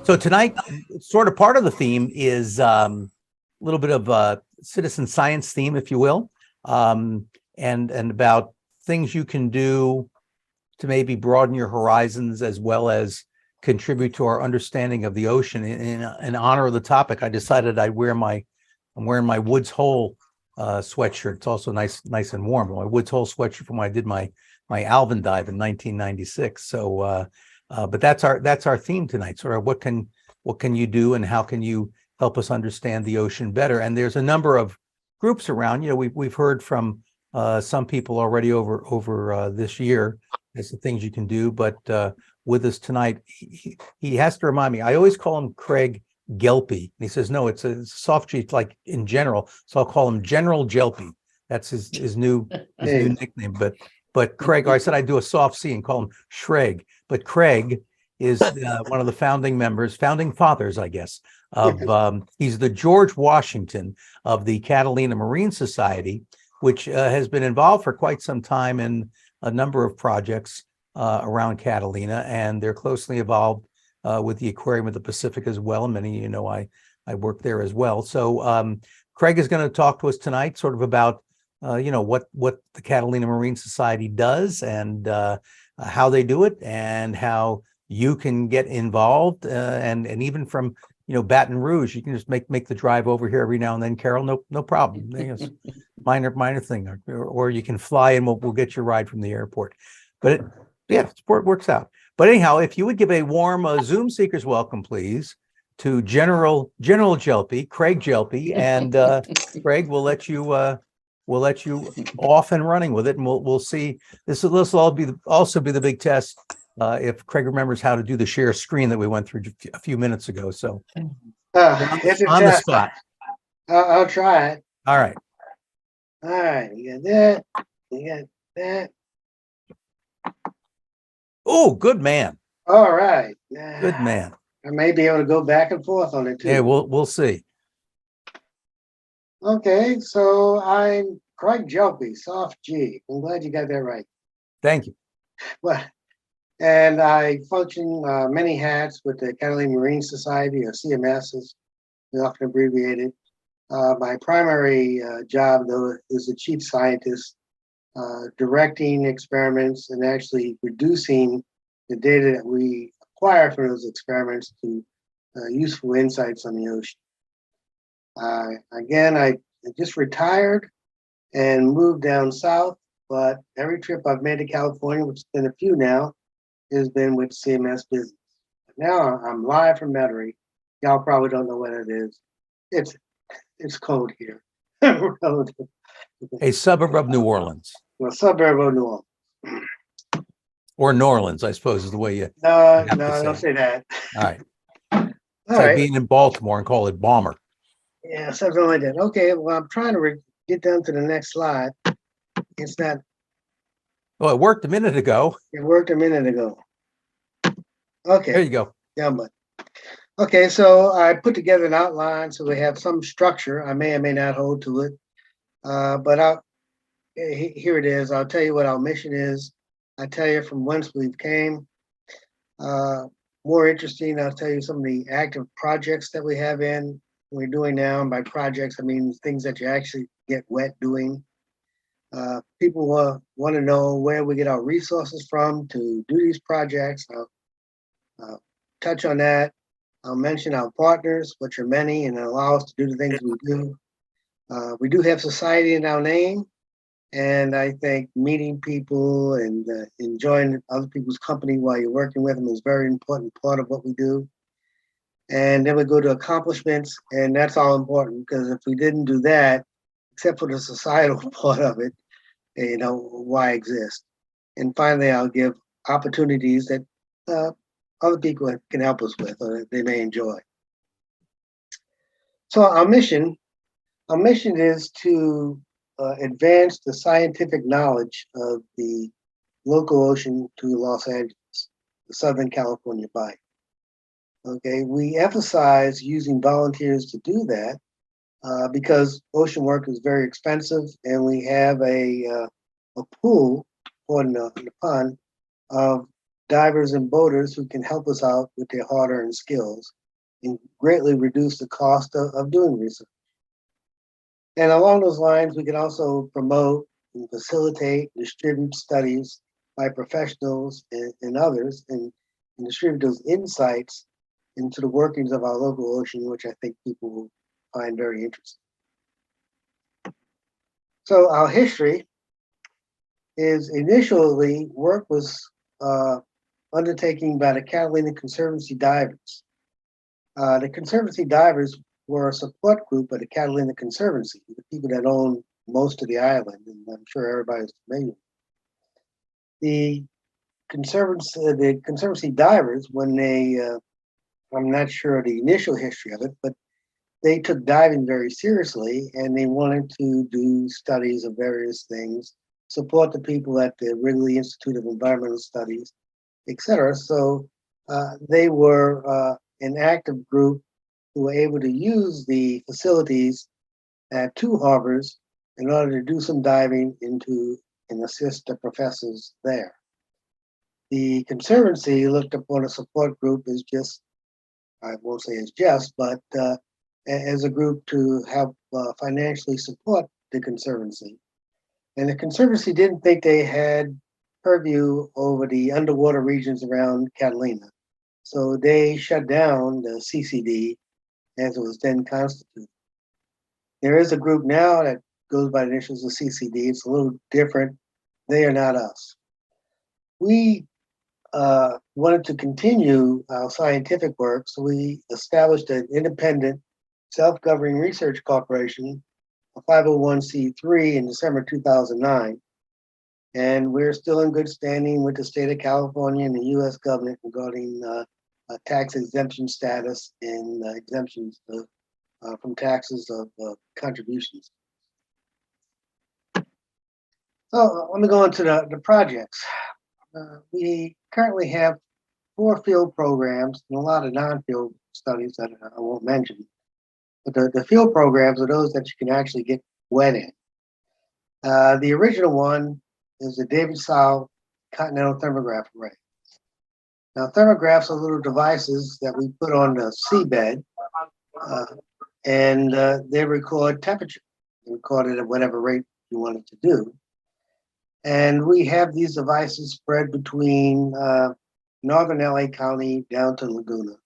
So tonight, sort of part of the theme is a little bit of a citizen science theme, if you will, and about things you can do to maybe broaden your horizons as well as contribute to our understanding of the ocean. In honor of the topic, I decided I'm wearing my Woods Hole sweatshirt. It's also nice and warm. My Woods Hole sweatshirt from when I did my Alvin dive in 1996. So. But that's our theme tonight. Sort of what can you do and how can you help us understand the ocean better? And there's a number of groups around. We've heard from some people already over this year as the things you can do. But with us tonight, he has to remind me. I always call him Craig Gelpi. And he says no, it's a soft G, like in general. So I'll call him General Gelpi. That's his new nickname. But Craig, I said I'd do a soft C and call him Shreg. But Craig is one of the founding fathers, I guess, of he's the George Washington of the Catalina Marine Society, which has been involved for quite some time in a number of projects around Catalina, and they're closely involved with the Aquarium of the Pacific as well. And many of you know I work there as well. So Craig is going to talk to us tonight, sort of about what the Catalina Marine Society does and how they do it and how you can get involved and even from Baton Rouge, you can just make the drive over here every now and then, Carol. No problem. It's minor thing, or you can fly and we'll get your ride from the airport. But sport works out. But anyhow, if you would give a warm Zoom seekers welcome, please, to General Gelpi, Craig Gelpi, and Craig, we'll let you off and running with it, and we'll see. This will also be the big test if Craig remembers how to do the share screen that we went through a few minutes ago. So it's on the spot. I'll try it. All right. You got that. You got that. Oh, good man. All right. Good man. I may be able to go back and forth on it too. Yeah, we'll see. Okay, so I'm Craig Gelpi, soft G. I'm glad you got that right. Thank you. Well, and I function many hats with the Catalina Marine Society, or CMS, as we often abbreviate it. My primary job, though, is the chief scientist, directing experiments and actually reducing the data that we acquire from those experiments to useful insights on the ocean. Again, I just retired and moved down south, but every trip I've made to California, which has been a few now, has been with CMS business. Now I'm live from Metairie. Y'all probably don't know what it is. It's cold here. A suburb of New Orleans. A suburb of New Orleans. Or New Orleans, I suppose, is the way you. No, don't say that. All right. It's like being in Baltimore and call it Bomber. Yeah, something like that. Okay, well, I'm trying to get down to the next slide. It's not. Well, it worked a minute ago. It worked a minute ago. Okay. There you go. Yeah, but okay, so I put together an outline so we have some structure. I may or may not hold to it, but here it is. I'll tell you what our mission is. I tell you from whence we've came. More interesting, I'll tell you some of the active projects that we're doing now. And by projects, I mean things that you actually get wet doing. People want to know where we get our resources from to do these projects. I'll touch on that. I'll mention our partners, which are many, and allow us to do the things we do. We do have society in our name, and I think meeting people and enjoying other people's company while you're working with them is a very important part of what we do. And then we go to accomplishments, and that's all important, because if we didn't do that, except for the societal part of it, why exist? And finally, I'll give opportunities that other people can help us with, or they may enjoy. So our mission is to advance the scientific knowledge of the local ocean to Los Angeles, the Southern California Bight. Okay, we emphasize using volunteers to do that because ocean work is very expensive, and we have a pool, pardon the pun, of divers and boaters who can help us out with their hard-earned skills and greatly reduce the cost of doing research. And along those lines, we can also promote and facilitate, distribute studies by professionals and others, and distribute those insights into the workings of our local ocean, which I think people will find very interesting. So our history is initially work was undertaken by the Catalina Conservancy divers. The Conservancy divers were a support group of the Catalina Conservancy, the people that own most of the island, and I'm sure everybody's familiar. The Conservancy divers, when they, I'm not sure the initial history of it, but they took diving very seriously and they wanted to do studies of various things, support the people at the Wrigley Institute of Environmental Studies, etc. So they were an active group who were able to use the facilities at two harbors in order to do some diving into and assist the professors there. The Conservancy looked upon a support group as just, I won't say as just, but as a group to help financially support the Conservancy. And the Conservancy didn't think they had purview over the underwater regions around Catalina. So they shut down the CCD as it was then constituted. There is a group now that goes by the initials of CCD. It's a little different. They are not us. We wanted to continue our scientific work, so we established an independent self-governing research corporation, a 501c3, in December 2009. And we're still in good standing with the state of California and the US government regarding tax exemption status and exemptions from taxes of contributions. So let me go into the projects. We currently have 4 field programs and a lot of non-field studies that I won't mention. But the field programs are those that you can actually get wet in. The original one is the David Sow Continental Thermograph Array. Now, thermographs are little devices that we put on the seabed, and they record temperature. They record it at whatever rate you want it to do. And we have these devices spread between northern LA County down to Laguna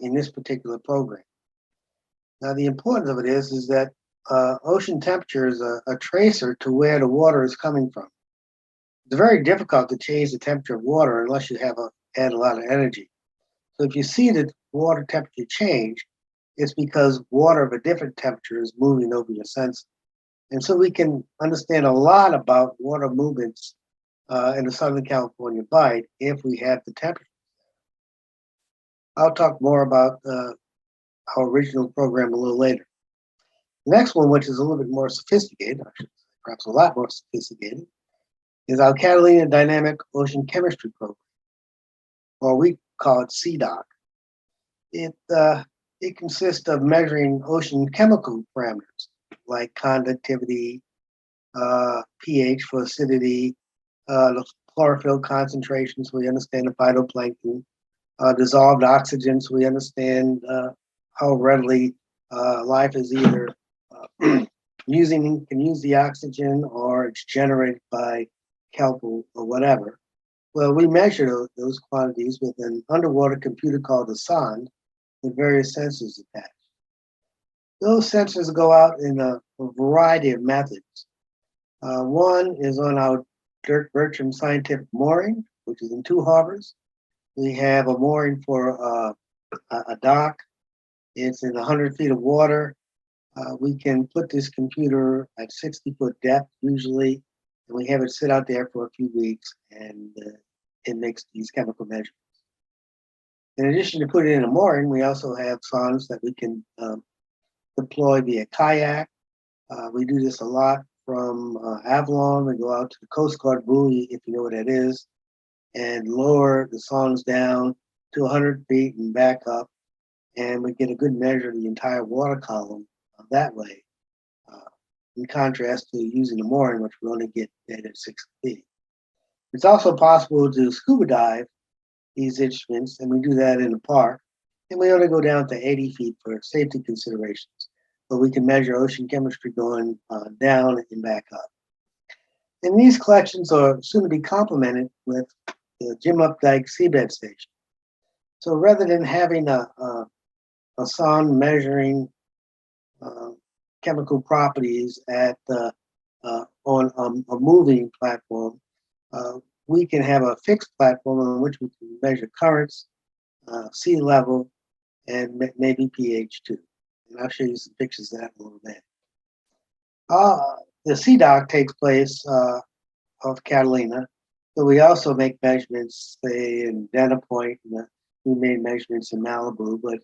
in this particular program. Now, the importance of it is that ocean temperature is a tracer to where the water is coming from. It's very difficult to change the temperature of water unless you have add a lot of energy. So if you see the water temperature change, it's because water of a different temperature is moving over your sensor. And so we can understand a lot about water movements in the Southern California Bight if we have the temperature. I'll talk more about our original program a little later. The next one, which is a little bit more sophisticated, perhaps a lot more sophisticated, is our Catalina Dynamic Ocean Chemistry Program, or we call it CDOC. It consists of measuring ocean chemical parameters like conductivity, pH for acidity, the chlorophyll concentration, so we understand the phytoplankton, dissolved oxygen, so we understand how readily life is either can use the oxygen or it's generated by kelp or whatever. Well, we measure those quantities with an underwater computer called a sonde with various sensors attached. Those sensors go out in a variety of methods. One is on our Dirk Bertram Scientific Mooring, which is in 2 harbors. We have a mooring for a dock. It's in 100 feet of water. We can put this computer at 60-foot depth usually, and we have it sit out there for a few weeks, and it makes these chemical measurements. In addition to putting it in a mooring, we also have sondes that we can deploy via kayak. We do this a lot from Avalon. We go out to the Coast Guard buoy, if you know what that is, and lower the sondes down to 100 feet and back up, and we get a good measure of the entire water column that way, in contrast to using the mooring, which we only get at 60 feet. It's also possible to scuba dive these instruments, and we do that in the park. And we only go down to 80 feet for safety considerations, but we can measure ocean chemistry going down and back up. And these collections are soon to be complemented with the Jim Updike Seabed Station. So rather than having a sound measuring uh, chemical properties at on a moving platform, uh, we can have a fixed platform on which we can measure currents, sea level, and maybe pH too. And I'll show you some pictures of that in a little bit. The sea dock takes place off Catalina, but we also make measurements, say, in Dana Point. And, we made measurements in Malibu, but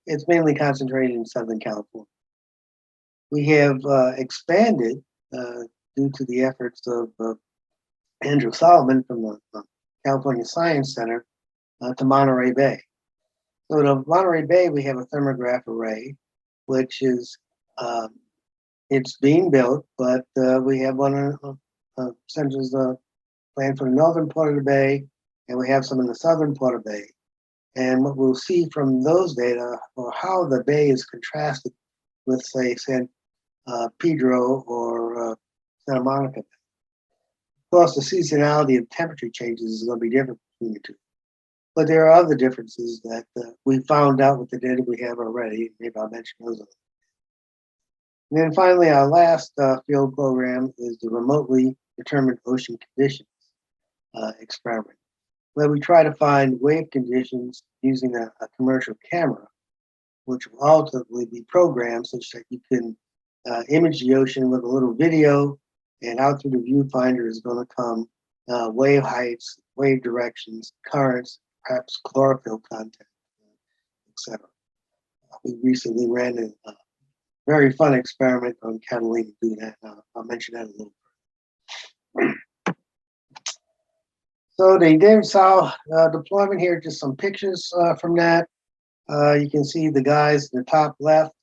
it's mainly concentrated in Southern California. We have expanded due to the efforts of Andrew Solomon from the California Science Center to Monterey Bay. So to Monterey Bay, we have a thermograph array, which is it's being built, but we have one sensors planned for the northern part of the bay, and we have some in the southern part of the bay. And what we'll see from those data, or how the bay is contrasted with, say, San Pedro or Santa Monica. Of course, the seasonality of temperature changes is going to be different between the two. But there are other differences that we found out with the data we have already. Maybe I'll mention those. And then finally, our last field program is the remotely determined ocean conditions experiment, where we try to find wave conditions using a commercial camera, which will ultimately be programmed such that you can image the ocean with a little video, and out through the viewfinder is going to come wave heights, wave directions, currents, perhaps chlorophyll content, etc. We recently ran a very fun experiment on Catalina doing that. I'll mention that a little bit. So the David Sow deployment here, just some pictures from that. You can see the guys in the top left.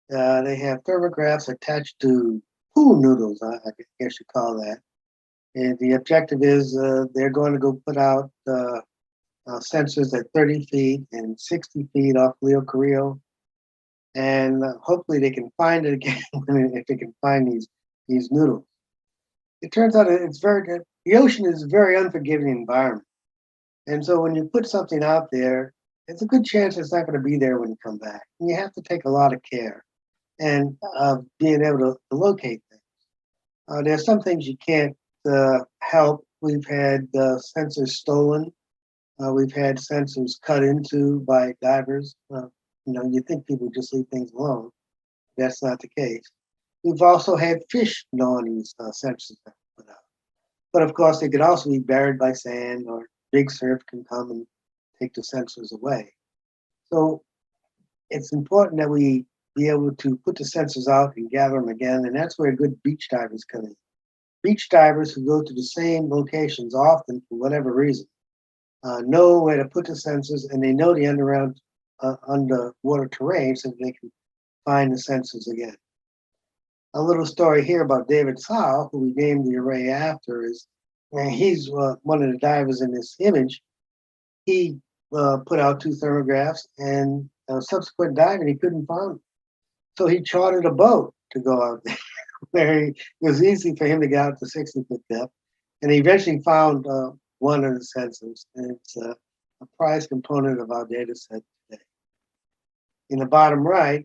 They have thermographs attached to pool noodles, I guess you call that. And the objective is they're going to go put out sensors at 30 feet and 60 feet off Leo Carrillo. And hopefully they can find it again if they can find these noodles. It turns out the ocean is a very unforgiving environment. And so when you put something out there, it's a good chance it's not going to be there when you come back. And you have to take a lot of care and being able to locate things. There's some things you can't help. We've had sensors stolen. We've had sensors cut into by divers. You think people just leave things alone. That's not the case. We've also had fish gnawing these sensors that we put out. But of course, they could also be buried by sand, or big surf can come and take the sensors away. So it's important that we be able to put the sensors out and gather them again, and that's where good beach divers come in. Beach divers who go to the same locations often, for whatever reason, know where to put the sensors, and they know the underwater terrain so they can find the sensors again. A little story here about David Sow, who we named the array after, is he's one of the divers in this image. He put out 2 thermographs, and subsequent diving, he couldn't find them. So he chartered a boat to go out there, where it was easy for him to get out to 60-foot depth. And he eventually found one of the sensors, and it's a prized component of our data set today. In the bottom right,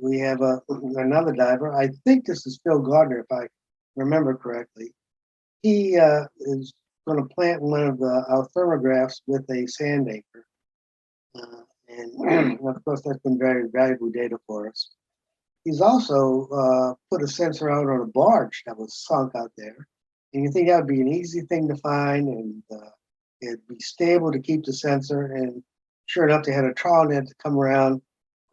we have another diver. I think this is Phil Gardner, if I remember correctly. He is going to plant one of our thermographs with a sand anchor. And of course, that's been very valuable data for us. He's also put a sensor out on a barge that was sunk out there. And you think that would be an easy thing to find, and it'd be stable to keep the sensor. And sure enough, they had a trawl net to come around,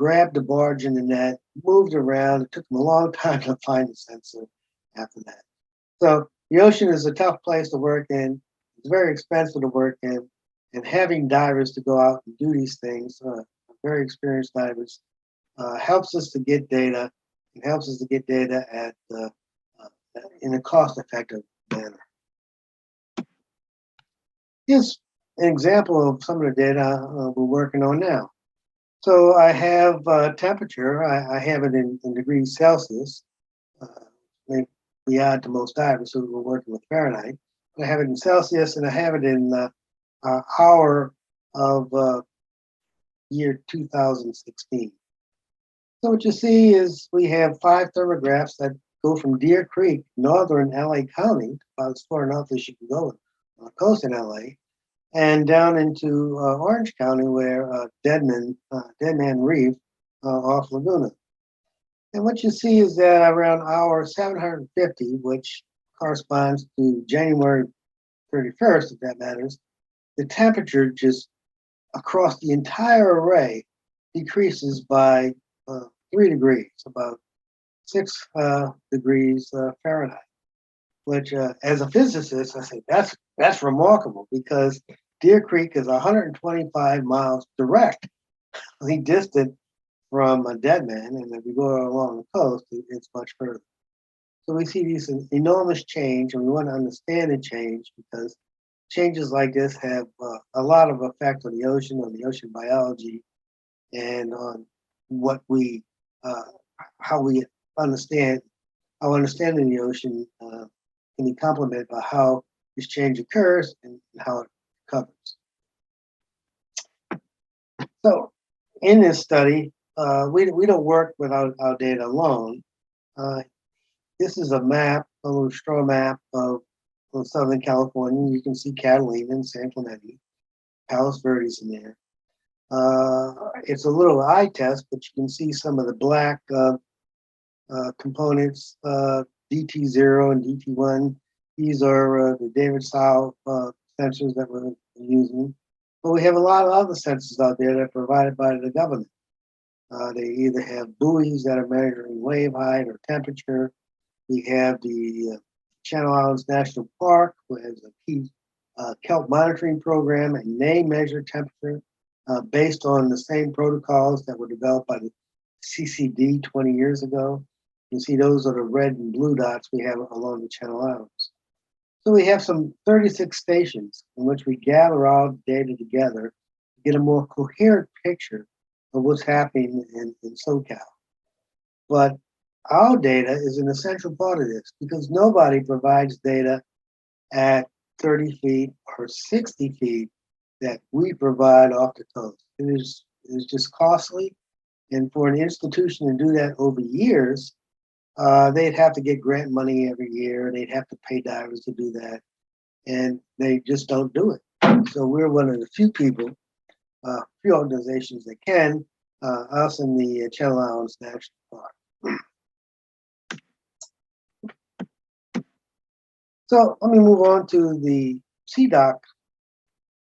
grab the barge in the net, moved around. It took them a long time to find the sensor after that. So the ocean is a tough place to work in. It's very expensive to work in. And having divers to go out and do these things, very experienced divers, helps us to get data. It helps us to get data in a cost-effective manner. Here's an example of some of the data we're working on now. So I have temperature, I have it in degrees Celsius. Uh, maybe we add to most divers, so we're working with Fahrenheit. I have it in Celsius and I have it in hour of year 2016. So what you see is we have 5 thermographs that go from Deer Creek, northern LA County, about as far north as you can go on the coast in LA, and down into Orange County, where Dead Man Reef off Laguna. And what you see is that around hour 750, which corresponds to January 31st, if that matters, the temperature just across the entire array decreases by 3 degrees, about 6 degrees Fahrenheit. Which, as a physicist, I say that's remarkable because Deer Creek is 125 miles directly distant from a Dead Man, and if we go along the coast, it's much further. So we see these enormous change, and we want to understand the change because changes like this have a lot of effect on the ocean biology, and on what we, how we understand, our understanding of the ocean can be complemented by how this change occurs and how it recovers. So in this study, we don't work without our data alone. This is a map, a little straw map of Southern California. You can see Catalina and San Clemente, Palos Verdes in there. It's a little eye test, but you can see some of the black components, DT0 and DT1. These are the David South sensors that we're using. But we have a lot of other sensors out there that are provided by the government. They either have buoys that are measuring wave height or temperature. We have the Channel Islands National Park, who has a key kelp monitoring program, and they measure temperature based on the same protocols that were developed by the CCD 20 years ago. You see those are the red and blue dots we have along the Channel Islands. So we have some 36 stations in which we gather all data together to get a more coherent picture of what's happening in SoCal. But our data is an essential part of this because nobody provides data at 30 feet or 60 feet that we provide off the coast. It is just costly. And for an institution to do that over years, they'd have to get grant money every year. They'd have to pay divers to do that. And they just don't do it. So we're one of the few people, few organizations that can, us in the Channel Islands National Park. So let me move on to the CDOC,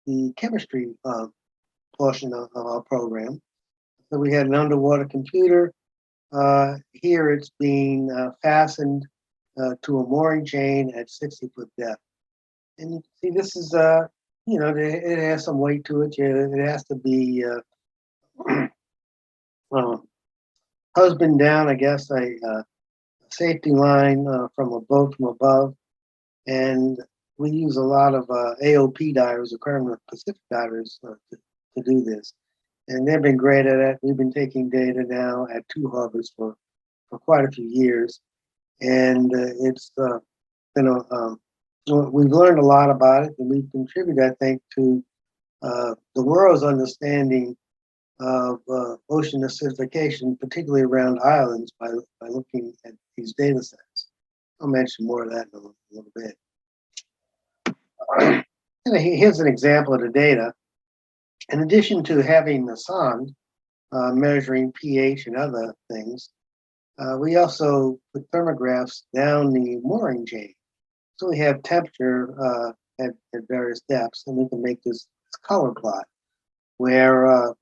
the chemistry portion of our program. So we had an underwater computer. Here it's being fastened to a mooring chain at 60-foot depth. And you see, this is, it has some weight to it. It has to be husband down, I guess, a safety line from a boat from above. And we use a lot of AOP divers, Aquarium Pacific divers, to do this. And they've been great at it. We've been taking data now at 2 harbors for quite a few years. And it's we've learned a lot about it, and we've contributed, I think, to the world's understanding of ocean acidification, particularly around islands, by looking at these data sets. I'll mention more of that in a little bit. And here's an example of the data. In addition to having the sonde measuring pH and other things, we also put thermographs down the mooring chain. So we have temperature at various depths, and we can make this color plot where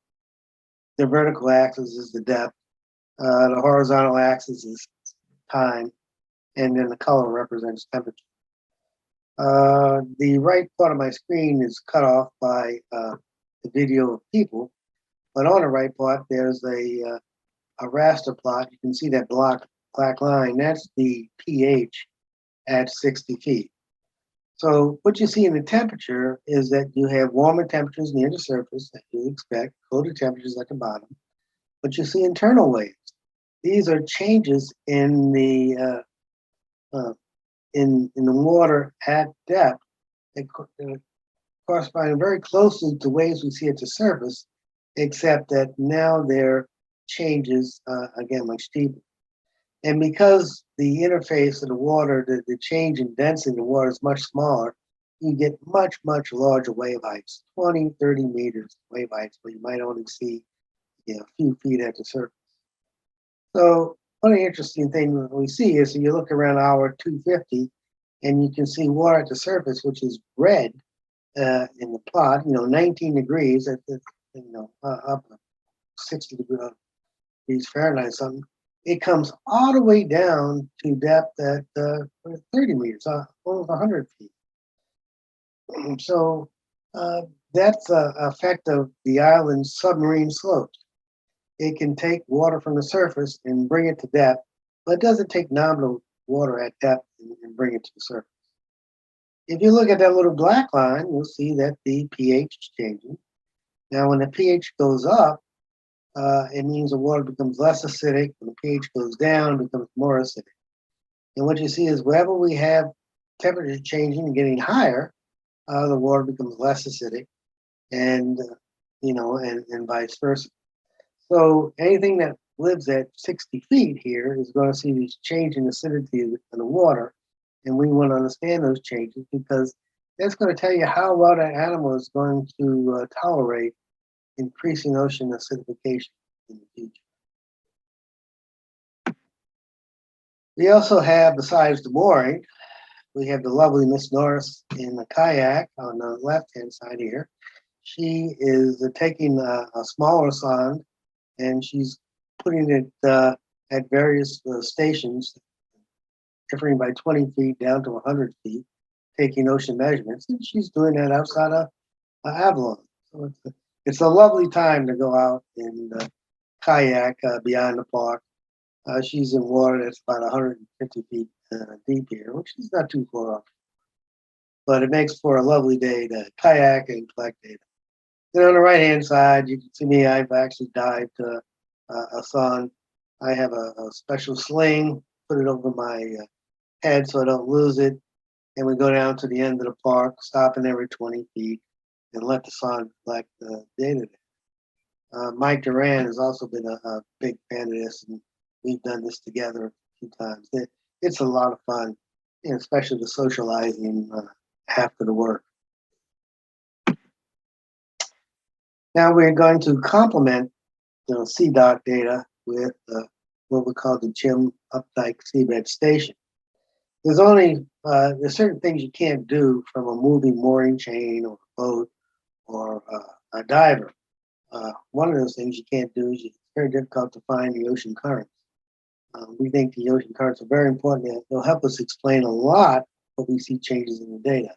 the vertical axis is the depth, the horizontal axis is time, and then the color represents temperature. The right part of my screen is cut off by the video of people, but on the right part there's a raster plot. You can see that black line. That's the pH at 60 feet. So what you see in the temperature is that you have warmer temperatures near the surface that you expect, colder temperatures at the bottom, but you see internal waves. These are changes in the water at depth that correspond very closely to waves we see at the surface, except that now they're changes again much deeper. And because the interface of the water, the change in density of the water is much smaller, you get much, much larger wave heights, 20, 30 meters wave heights, but you might only see a few feet at the surface. So one of the interesting things we see is you look around hour 250 and you can see water at the surface, which is red in the plot, 19 degrees at the, up 60 degrees Fahrenheit, something. It comes all the way down to depth at 30 meters, almost 100 feet. So that's an effect of the island's submarine slopes. It can take water from the surface and bring it to depth, but it doesn't take nominal water at depth and bring it to the surface. If you look at that little black line, you'll see that the pH is changing. Now, when the pH goes up, it means the water becomes less acidic. When the pH goes down, it becomes more acidic. And what you see is wherever we have temperature changing and getting higher, the water becomes less acidic, and and vice versa. So anything that lives at 60 feet here is going to see these change in acidity in the water, and we want to understand those changes because that's going to tell you how well that animal is going to tolerate increasing ocean acidification in the future. We also have, besides the mooring, we have the lovely Miss Norris in the kayak on the left-hand side here. She is taking a smaller sonde and she's putting it at various stations, differing by 20 feet down to 100 feet, taking ocean measurements. And she's doing that outside of Avalon. So it's a lovely time to go out and kayak beyond the park. She's in water that's about 150 feet deep here, which is not too far off. But it makes for a lovely day to kayak and collect data. Then on the right-hand side, you can see me. I've actually dived a sonde. I have a special sling, put it over my head so I don't lose it. And we go down to the end of the park, stopping every 20 feet, and let the sonde collect the data. Mike Duran has also been a big fan of this, and we've done this together a few times. It's a lot of fun, especially the socializing after the work. Now we're going to complement CDOC data with what we call the Jim Updike Seabed Station. There's certain things you can't do from a moving mooring chain or a boat or a diver. One of those things you can't do is it's very difficult to find the ocean currents. We think the ocean currents are very important. They'll help us explain a lot what we see changes in the data.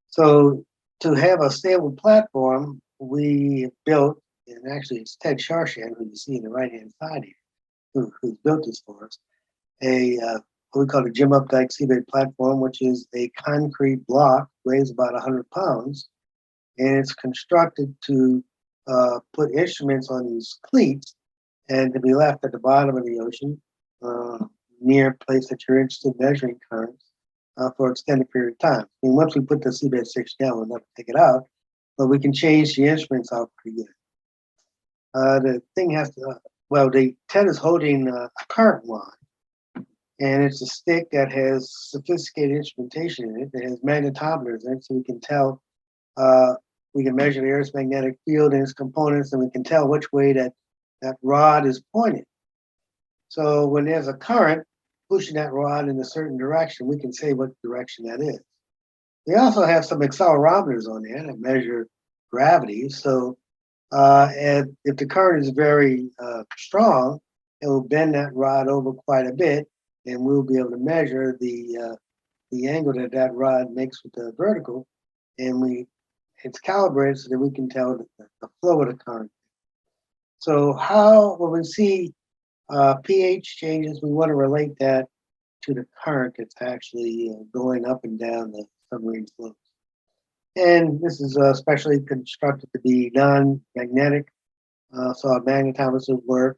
So to have a stable platform, we built, and actually it's Ted Sharshan, who you see in the right-hand side here, who's built this for us, what we call a Jim Updike Seabed platform, which is a concrete block, weighs about 100 pounds, and it's constructed to put instruments on these cleats and to be left at the bottom of the ocean near a place that you're interested in measuring currents for an extended period of time. I mean, once we put the seabed station down, we'll never take it out, but we can change the instruments out pretty good. The thing has to, the Ted is holding a current line, and it's a stick that has sophisticated instrumentation in it. It has magnetometers in it, so we can tell, we can measure the Earth's magnetic field and its components, and we can tell which way that rod is pointed. So when there's a current pushing that rod in a certain direction, we can say what direction that is. We also have some accelerometers on there that measure gravity. So and if the current is very strong, it will bend that rod over quite a bit, and we'll be able to measure the angle that rod makes with the vertical, and it's calibrated so that we can tell the flow of the current. So when we see pH changes, we want to relate that to the current that's actually going up and down the submarine slopes. And this is specially constructed to be non-magnetic, so our magnetometers work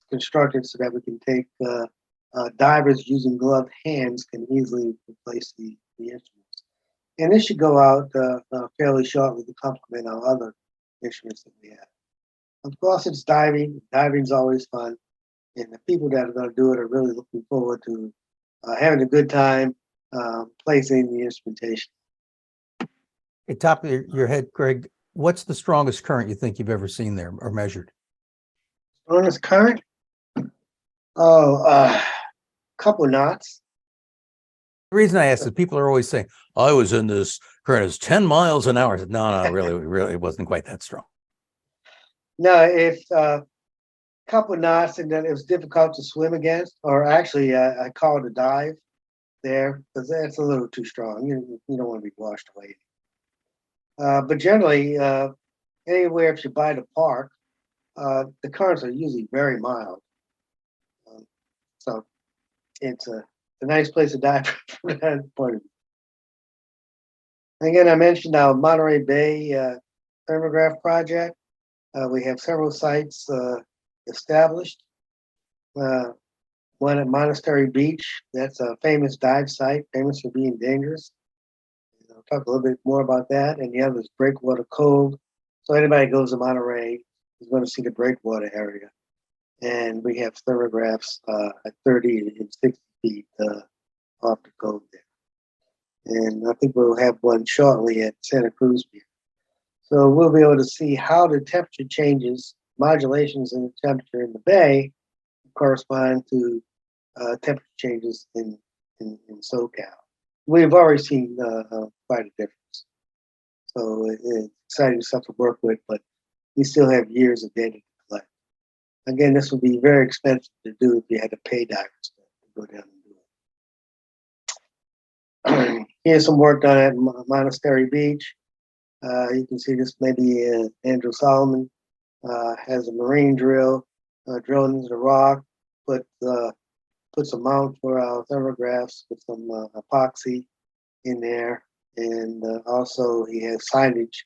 constructed so that we can take divers using gloved hands can easily replace the instruments. And this should go out fairly shortly to complement our other instruments that we have. Of course, it's diving. Diving's always fun, and the people that are going to do it are really looking forward to having a good time placing the instrumentation. At top of your head, Greg, what's the strongest current you think you've ever seen there or measured? Strongest current? Oh, couple knots. The reason I ask is people are always saying, I was in this current is 10 miles an hour. I said, no, really, it wasn't quite that strong. No, it's couple knots, and then it was difficult to swim against. Or actually, I called a dive there because that's a little too strong. You don't want to be washed away. But generally, anywhere if you buy the park, the currents are usually very mild. So it's a nice place to dive from that point of view. Again, I mentioned our Monterey Bay thermograph project. We have several sites established. One at Monastery Beach, that's a famous dive site, famous for being dangerous. I'll talk a little bit more about that. And the other is Breakwater Cove. So anybody goes to Monterey is going to see the breakwater area. And we have thermographs at 30 and 60 feet off the cove there. And I think we'll have one shortly at Santa Cruz Beach. So we'll be able to see how the temperature changes, modulations in the temperature in the bay correspond to temperature changes in SoCal. We've already seen quite a difference. So it's exciting stuff to work with, but we still have years of data to collect. Again, this would be very expensive to do if you had to pay divers to go down and do it. Here's some work done at Monastery Beach. You can see this maybe Andrew Solomon has a marine drill, drilled into the rock, put some mount for our thermographs with some epoxy in there. And also he has signage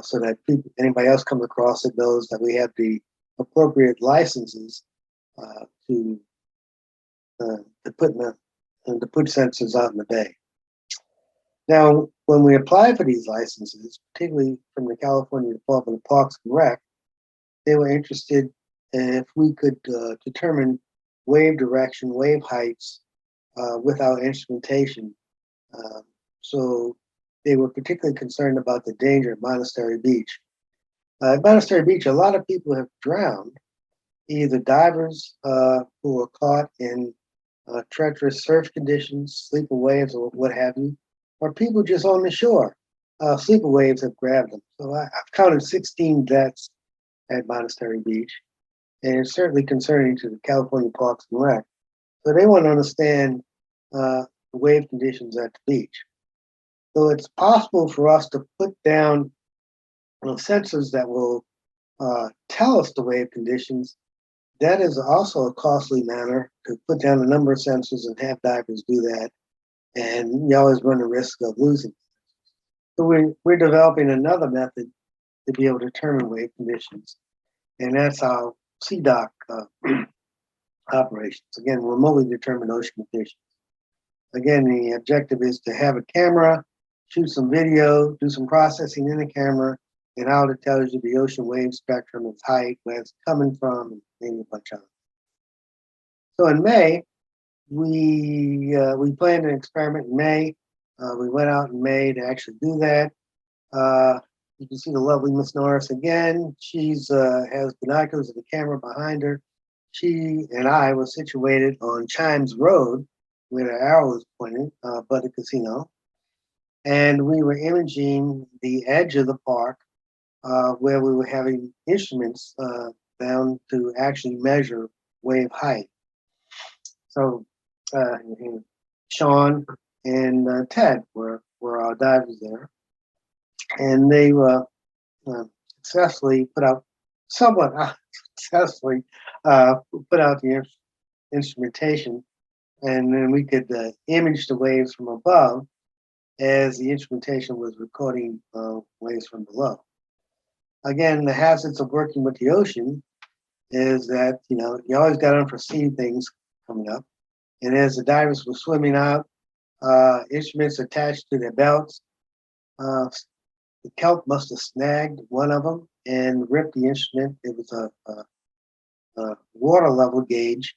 so that anybody else comes across it knows that we have the appropriate licenses to put sensors out in the bay. Now, when we apply for these licenses, particularly from the California Department of Parks and Rec, they were interested if we could determine wave direction, wave heights with our instrumentation. So they were particularly concerned about the danger at Monastery Beach. At Monastery Beach, a lot of people have drowned, either divers who were caught in treacherous surf conditions, sleeper waves, or what have you, or people just on the shore. Sleeper waves have grabbed them. So I've counted 16 deaths at Monastery Beach, and it's certainly concerning to the California Parks and Rec. So they want to understand the wave conditions at the beach. So it's possible for us to put down sensors that will tell us the wave conditions. That is also a costly manner to put down a number of sensors and have divers do that. And you always run the risk of losing. So we're developing another method to be able to determine wave conditions. And that's our CDOC operations. Again, remotely determined ocean conditions. Again, the objective is to have a camera, shoot some video, do some processing in the camera, and out it tells you the ocean wave spectrum, its height, where it's coming from, and maybe a bunch of it. So in May, we planned an experiment in May. We went out in May to actually do that. You can see the lovely Miss Norris again. She's has binoculars and the camera behind her. She and I were situated on Chimes Road, where the arrow is pointing, but the casino. And we were imaging the edge of the park where we were having instruments down to actually measure wave height. So Sean and Ted were our divers there. And they successfully put out the instrumentation, and then we could image the waves from above. as the instrumentation was recording waves from below. Again, the hazards of working with the ocean is that, you always got unforeseen things coming up. And as the divers were swimming out, instruments attached to their belts, the kelp must have snagged one of them and ripped the instrument. It was a water level gauge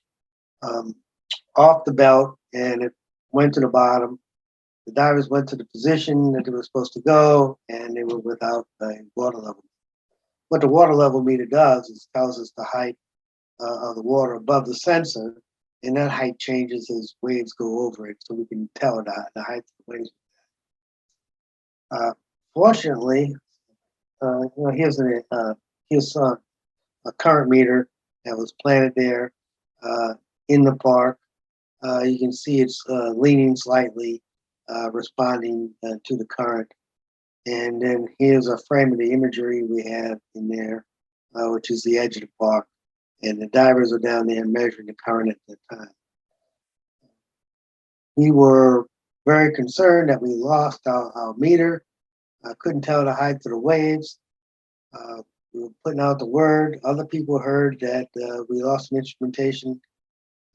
off the belt, and it went to the bottom. The divers went to the position that they were supposed to go, and they were without a water level. What the water level meter does is tells us the height of the water above the sensor, and that height changes as waves go over it, so we can tell the height of the waves. Fortunately, here's a current meter that was planted there in the park. You can see it's leaning slightly, responding to the current. And then here's a frame of the imagery we have in there, which is the edge of the park. And the divers are down there measuring the current at the time. We were very concerned that we lost our meter. Couldn't tell the height of the waves. We were putting out the word. Other people heard that we lost some instrumentation,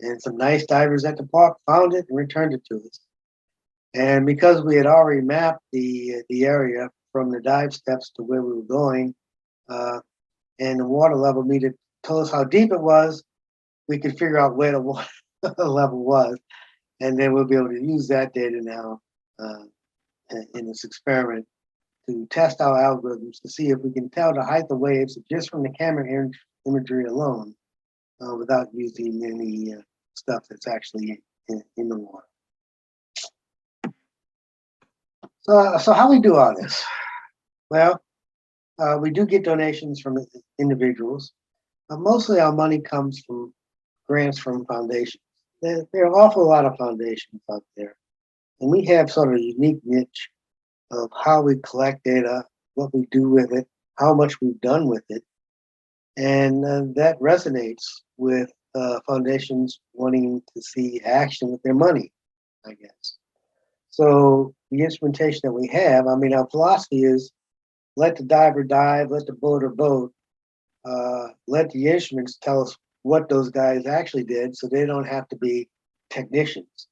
and some nice divers at the park found it and returned it to us. And because we had already mapped the area from the dive steps to where we were going, and the water level meter told us how deep it was, we could figure out where the water level was, and then we'll be able to use that data now in this experiment to test our algorithms to see if we can tell the height of waves just from the camera imagery alone, without using any stuff that's actually in the water. So how we do all this? Well, we do get donations from individuals. Mostly our money comes from grants from foundations. There are an awful lot of foundations out there, and we have sort of a unique niche of how we collect data, what we do with it, how much we've done with it, and that resonates with foundations wanting to see action with their money, I guess. So the instrumentation that we have, our philosophy is let the diver dive, let the boater boat, let the instruments tell us what those guys actually did, so they don't have to be technicians.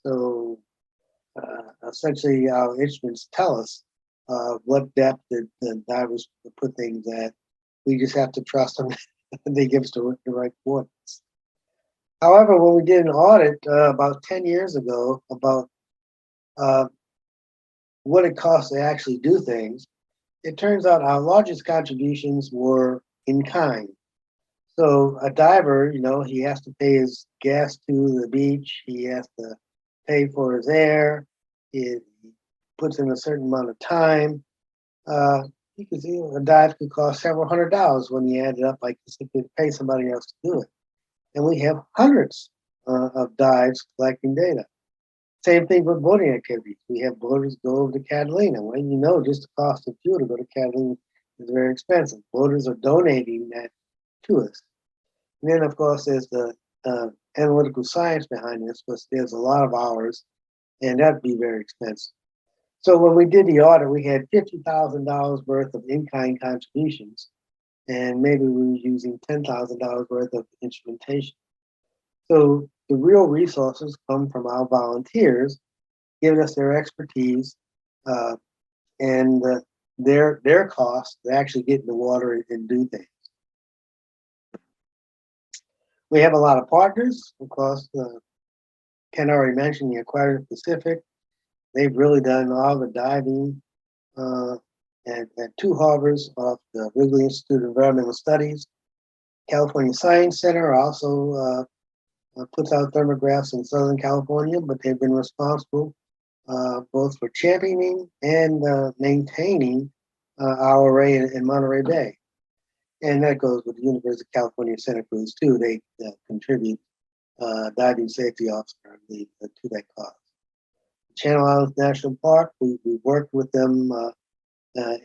So essentially, our instruments tell us what depth the divers put things at. We just have to trust them and they give us the right coordinates. However, when we did an audit about 10 years ago about what it costs to actually do things, it turns out our largest contributions were in kind. So a diver, he has to pay his gas to the beach. He has to pay for his air. He puts in a certain amount of time. You can see a dive could cost several $100s when you add it up, like you could pay somebody else to do it. And we have hundreds of dives collecting data. Same thing with boating activities. We have boaters go over to Catalina. Well, just the cost of fuel to go to Catalina is very expensive. Boaters are donating that to us. And then, of course, there's the analytical science behind this, but there's a lot of hours, and that'd be very expensive. So when we did the audit, we had $50,000 worth of in-kind contributions, and maybe we were using $10,000 worth of instrumentation. So the real resources come from our volunteers, giving us their expertise and their costs to actually get in the water and do things. We have a lot of partners. Of course, Ken already mentioned the Aquarium Pacific. They've really done all the diving at two harbors of the Wrigley Institute of Environmental Studies. California Science Center also puts out thermographs in Southern California, but they've been responsible both for championing and maintaining our array in Monterey Bay. And that goes with the University of California Santa Cruz too. They contribute diving safety officer to that cause. Channel Islands National Park, we worked with them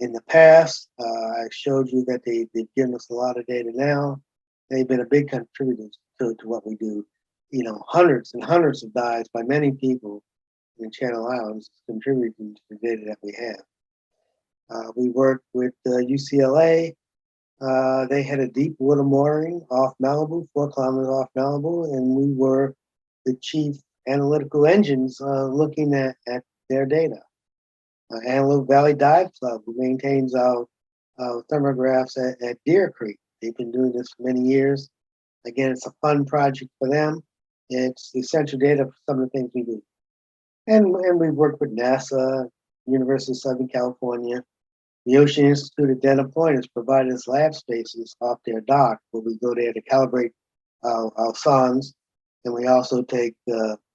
in the past. I showed you that they've given us a lot of data now. They've been a big contributor to what we do. Hundreds and hundreds of dives by many people in the Channel Islands contributing to the data that we have. We worked with UCLA. They had a deep water mooring off Malibu, 4 kilometers off Malibu, and we were the chief analytical engines looking at their data. Antelope Valley Dive Club, who maintains our thermographs at Deer Creek. They've been doing this for many years. Again, it's a fun project for them. It's essential data for some of the things we do. And we've worked with NASA, University of Southern California. The Ocean Institute at Dana Point has provided us lab spaces off their dock where we go there to calibrate our sondes, and we also take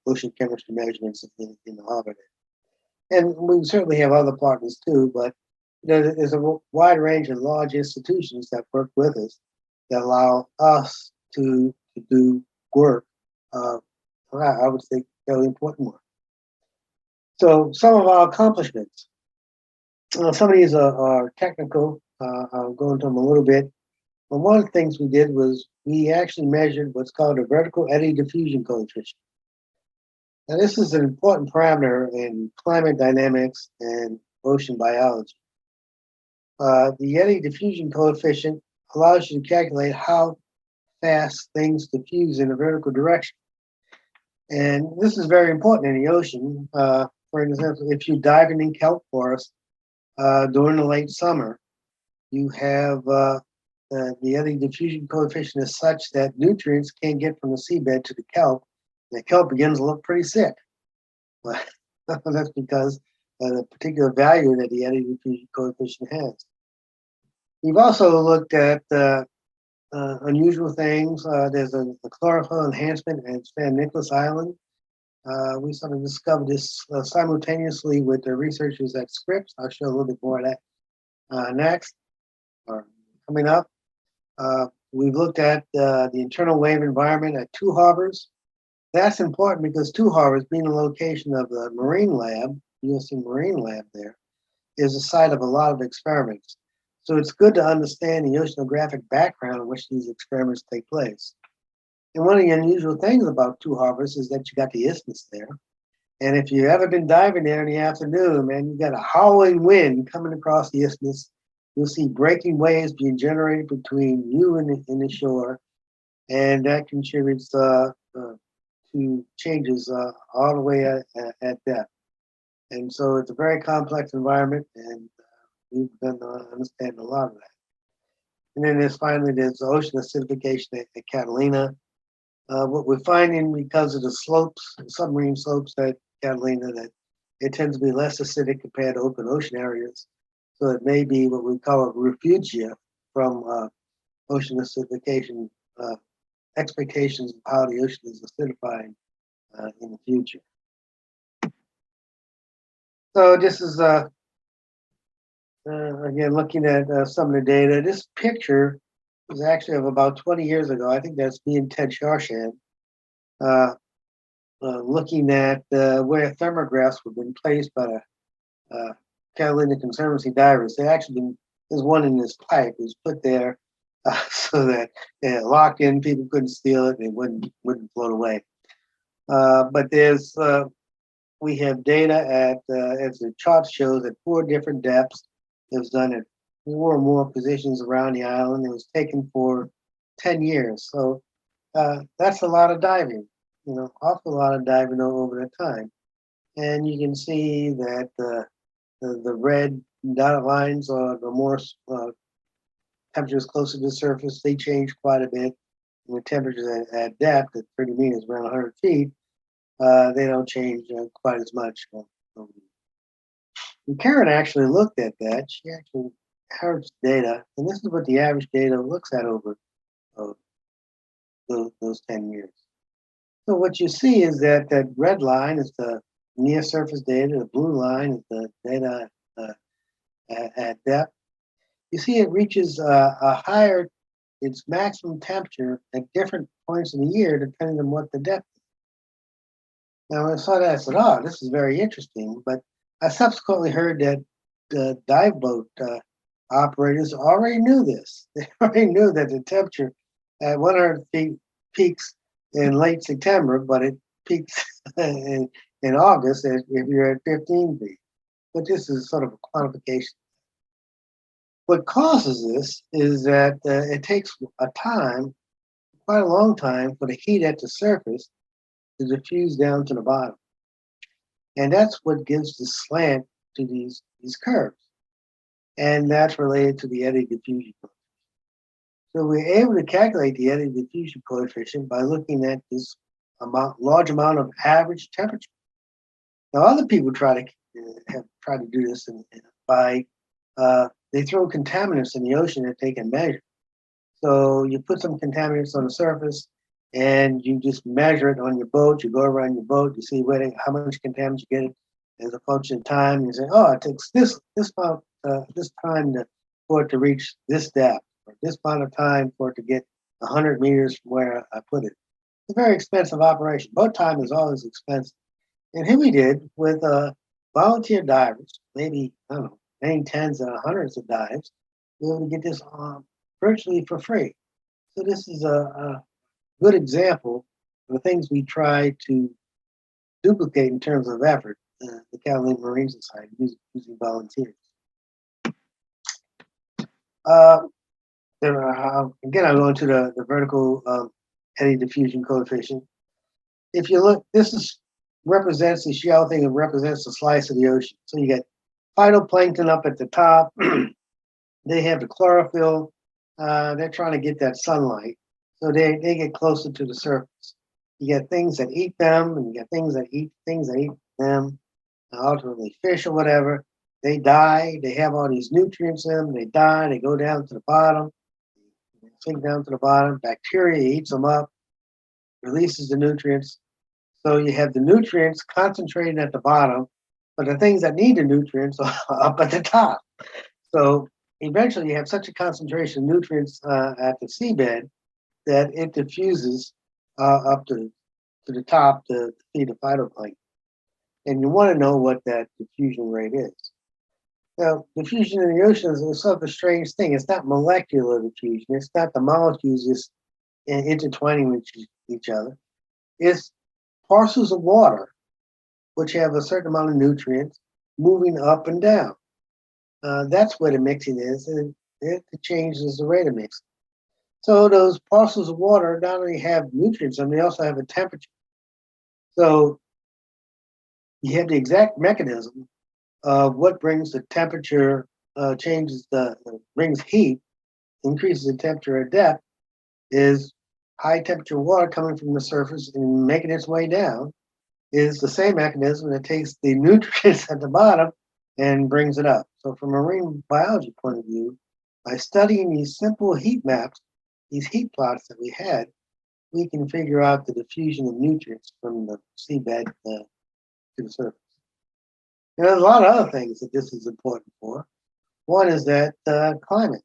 ocean chemistry measurements in the harbor there. And we certainly have other partners too, but there's a wide range of large institutions that work with us that allow us to do work, I would say fairly important work. So some of our accomplishments. Some of these are technical. I'll go into them a little bit. But one of the things we did was we actually measured what's called a vertical eddy diffusion coefficient. Now, this is an important parameter in climate dynamics and ocean biology. The eddy diffusion coefficient allows you to calculate how fast things diffuse in a vertical direction. And this is very important in the ocean. For example, if you dive in kelp forest during the late summer, you have the eddy diffusion coefficient is such that nutrients can't get from the seabed to the kelp. The kelp begins to look pretty sick. But that's because of the particular value that the eddy diffusion coefficient has. We've also looked at unusual things. There's a chlorophyll enhancement at San Nicolas Island. We sort of discovered this simultaneously with the researchers at Scripps. I'll show a little bit more of that next, or coming up. We've looked at the internal wave environment at two harbors. That's important because two harbors, being the location of the Marine Lab, USC Marine Lab there, is the site of a lot of experiments. So it's good to understand the oceanographic background in which these experiments take place. And one of the unusual things about two harbors is that you got the isthmus there. And if you've ever been diving there in the afternoon, man, you got a howling wind coming across the isthmus. You'll see breaking waves being generated between you and the shore. And that contributes to changes all the way at depth. And so it's a very complex environment, and we've been understanding a lot of that. And then there's ocean acidification at Catalina. What we're finding because of the slopes, submarine slopes at Catalina, that it tends to be less acidic compared to open ocean areas. So it may be what we call a refugia from ocean acidification expectations of how the ocean is acidifying in the future. So this is again looking at some of the data. This picture was actually of about 20 years ago. I think that's me and Ted Sharshan looking at where thermographs were being placed by the Catalina Conservancy divers. They actually there's one in this pipe. It was put there so that they locked in, people couldn't steal it, and it wouldn't float away. But we have data at, as the chart shows, at 4 different depths. It was done at 4 or more positions around the island. It was taken for 10 years. So that's a lot of diving, awful lot of diving over the time. And you can see that the red dotted lines are the more temperatures closer to the surface. They change quite a bit. And the temperatures at depth, at 30 meters, around 100 feet, they don't change quite as much. And Karen actually looked at that. She actually averaged data, and this is what the average data looks at over those 10 years. So what you see is that red line is the near surface data, the blue line is the data at depth. You see it reaches a higher, its maximum temperature at different points in the year, depending on what the depth is. Now, when I saw that, I said, oh, this is very interesting. But I subsequently heard that the dive boat operators already knew this. They already knew that the temperature at 100 feet peaks in late September, but it peaks in in August if you're at 15 feet. But this is sort of a quantification. What causes this is that it takes a time, quite a long time, for the heat at the surface to diffuse down to the bottom. And that's what gives the slant to these curves. And that's related to the eddy diffusion coefficient. So we're able to calculate the eddy diffusion coefficient by looking at this large amount of average temperature. Now, other people have tried to do this by they throw contaminants in the ocean that they can measure. So you put some contaminants on the surface, and you just measure it on your boat. You go around your boat, you see how much contaminants you get as a function of time. You say, oh, it takes this time for it to reach this depth, or this amount of time for it to get 100 meters from where I put it. It's a very expensive operation. Boat time is always expensive. And here we did with volunteer divers, maybe, I don't know, many tens and hundreds of dives, we were able to get this virtually for free. So this is a good example of the things we try to duplicate in terms of effort, the Catalina Marine Society using volunteers. Again, I'll go into the vertical eddy diffusion coefficient. If you look, represents the shell thing, it represents a slice of the ocean. So you get phytoplankton up at the top. They have the chlorophyll. They're trying to get that sunlight. So they get closer to the surface. You get things that eat them, and you get things that eat them, ultimately fish or whatever. They die. They have all these nutrients in them. They die. They go down to the bottom. They sink down to the bottom. Bacteria eats them up, releases the nutrients. So you have the nutrients concentrated at the bottom, but the things that need the nutrients are up at the top. So eventually you have such a concentration of nutrients at the seabed that it diffuses up to the top to feed the phytoplankton. And you want to know what that diffusion rate is. Now, diffusion in the ocean is sort of a strange thing. It's not molecular diffusion. It's not the molecules just intertwining with each other. It's parcels of water, which have a certain amount of nutrients, moving up and down. That's where the mixing is, and it changes the rate of mixing. So those parcels of water not only have nutrients, and they also have a temperature. So you have the exact mechanism of what brings the temperature, brings heat, increases the temperature at depth, is high temperature water coming from the surface and making its way down, is the same mechanism that takes the nutrients at the bottom and brings it up. So from a marine biology point of view, by studying these simple heat maps, these heat plots that we had, we can figure out the diffusion of nutrients from the seabed to the surface. And there's a lot of other things that this is important for. One is that climate.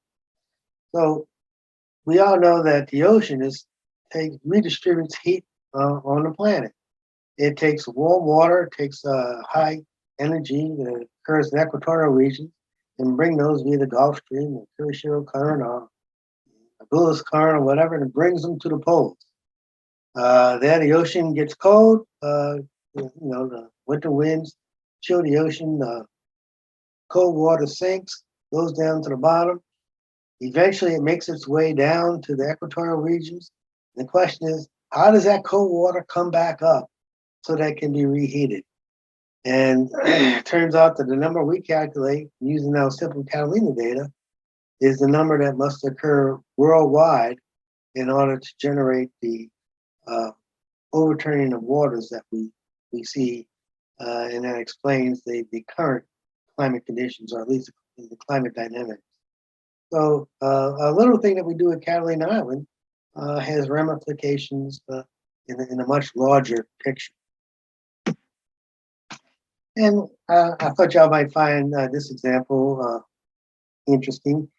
So we all know that the ocean redistributes heat on the planet. It takes warm water, it takes high energy that occurs in equatorial regions, and bring those via the Gulf Stream, the Kuroshio current, or Agulhas current, or whatever, and it brings them to the poles. Then the ocean gets cold. The winter winds chill the ocean. Cold water sinks, goes down to the bottom. Eventually, it makes its way down to the equatorial regions. The question is, how does that cold water come back up so that it can be reheated? And it turns out that the number we calculate using our simple Catalina data is the number that must occur worldwide in order to generate the overturning of waters that we see, and that explains the current climate conditions, or at least the climate dynamics. So a little thing that we do at Catalina Island has ramifications in a much larger picture. And I thought y'all might find this example interesting.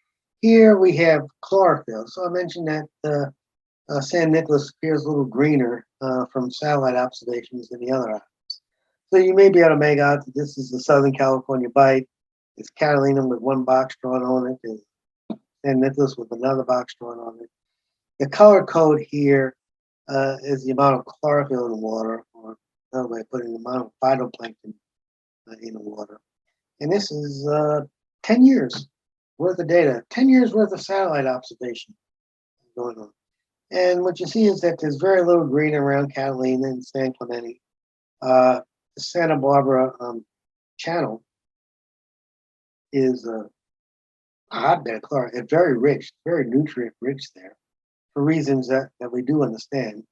Here we have chlorophyll. So I mentioned that San Nicolas appears a little greener from satellite observations than the other islands. So you may be able to make out that this is the Southern California bight. It's Catalina with one box drawn on it, and San Nicolas with another box drawn on it. The color code here is the amount of chlorophyll in the water, or by putting the amount of phytoplankton in the water. And this is 10 years worth of data, 10 years worth of satellite observation going on. And what you see is that there's very little green around Catalina and San Clemente. The Santa Barbara channel is a hotbed of chloride. It's very rich, very nutrient rich there for reasons that we do understand.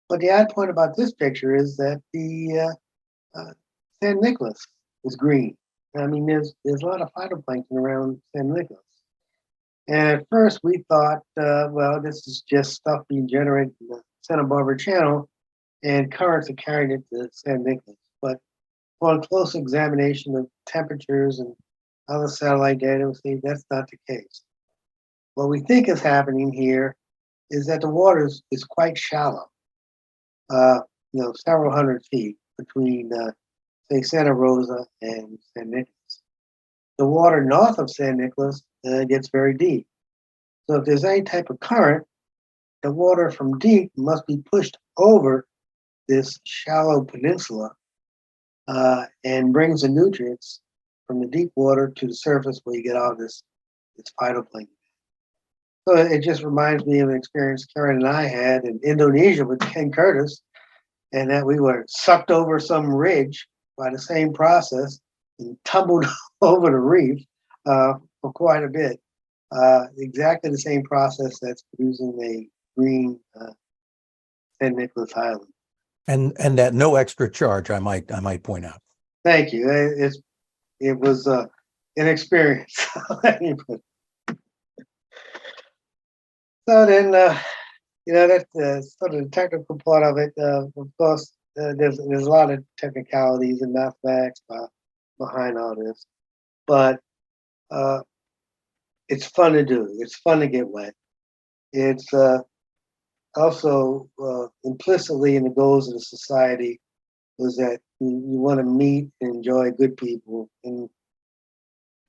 But the odd point about this picture is that the San Nicolas is green. I mean, there's a lot of phytoplankton around San Nicolas. And at first we thought, well, this is just stuff being generated in the Santa Barbara channel and currents are carrying it to San Nicolas. But on close examination of temperatures and other satellite data, we see that's not the case. What we think is happening here is that the water is quite shallow, several hundred feet between, say, Santa Rosa and San Nicolas. The water north of San Nicolas gets very deep. So if there's any type of current, the water from deep must be pushed over this shallow peninsula and brings the nutrients from the deep water to the surface where you get all this phytoplankton. So it just reminds me of an experience Karen and I had in Indonesia with Ken Curtis, and that we were sucked over some ridge by the same process and tumbled over the reef for quite a bit. Exactly the same process that's producing a green San Nicolas Island. And at no extra charge, I might point out. Thank you. It was an experience. So then, that's sort of the technical part of it. Of course, there's a lot of technicalities and mathematics behind all this, but it's fun to do. It's fun to get wet. It's also implicitly in the goals of the society was that you want to meet and enjoy good people, and